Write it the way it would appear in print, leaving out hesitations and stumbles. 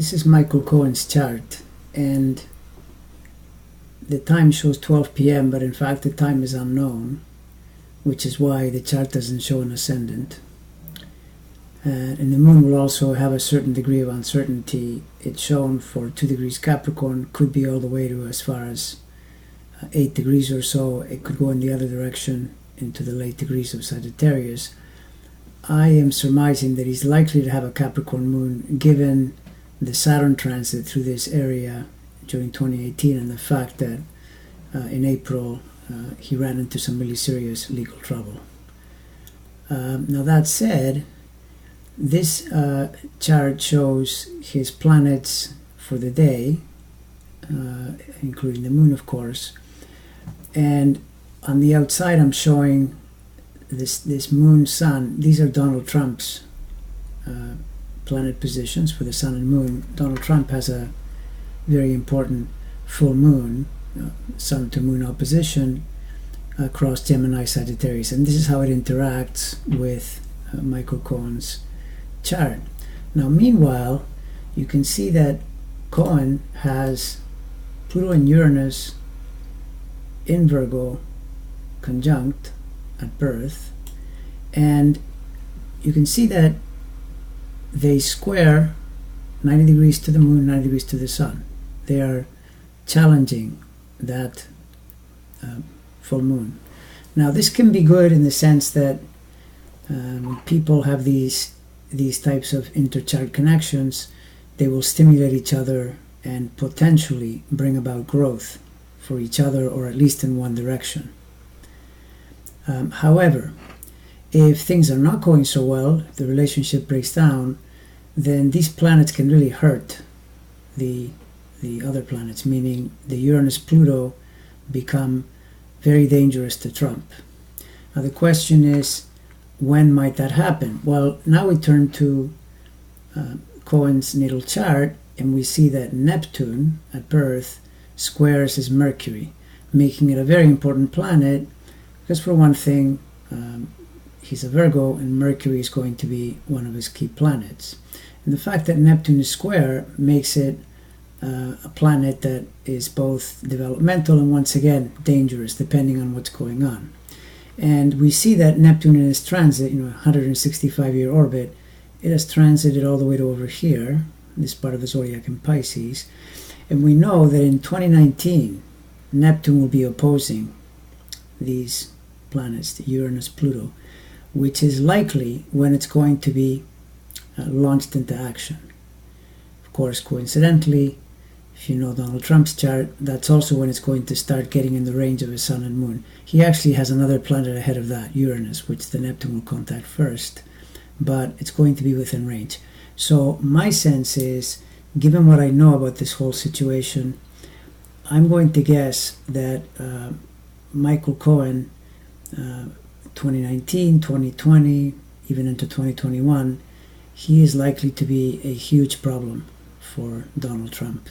This is Michale Cohen's chart, and the time shows 12 p.m., but in fact the time is unknown, which is why the chart doesn't show an ascendant. And the moon will also have a certain degree of uncertainty. It's shown for 2 degrees Capricorn, could be all the way to as far as 8 degrees or so. It could go in the other direction into the late degrees of Sagittarius. I am surmising that he's likely to have a Capricorn moon given the Saturn transit through this area during 2018 and the fact that in April he ran into some really serious legal trouble. Now that said, this chart shows his planets for the day, including the moon, of course. And on the outside, I'm showing this moon, sun. These are Donald Trump's planet positions for the sun and moon. Donald Trump has a very important full moon, sun to moon opposition across Gemini Sagittarius. And this is how it interacts with Michale Cohen's chart. Now, meanwhile, you can see that Cohen has Pluto and Uranus in Virgo conjunct at birth, and you can see that they square 90 degrees to the moon, 90 degrees to the sun. They are challenging that full moon. Now, this can be good in the sense that when people have these types of interchart connections, they will stimulate each other and potentially bring about growth for each other, or at least in one direction. However, if things are not going so well, if the relationship breaks down, then these planets can really hurt the other planets, meaning the Uranus-Pluto become very dangerous to Trump. Now the question is, when might that happen? Well, now we turn to Cohen's natal chart, and we see that Neptune at birth squares his Mercury, making it a very important planet, because for one thing, he's a Virgo, and Mercury is going to be one of his key planets. And the fact that Neptune is square makes it a planet that is both developmental and, once again, dangerous, depending on what's going on. And we see that Neptune in its transit, 165-year orbit, it has transited all the way to over here, this part of the zodiac in Pisces. And we know that in 2019, Neptune will be opposing these planets, the Uranus-Pluto, which is likely when it's going to be launched into action. Of course, coincidentally, if you know Donald Trump's chart, that's also when it's going to start getting in the range of his sun and moon. He actually has another planet ahead of that, Uranus, which the Neptune will contact first, but it's going to be within range. So my sense is, given what I know about this whole situation, I'm going to guess that Michale Cohen, 2019, 2020, even into 2021, he is likely to be a huge problem for Donald Trump.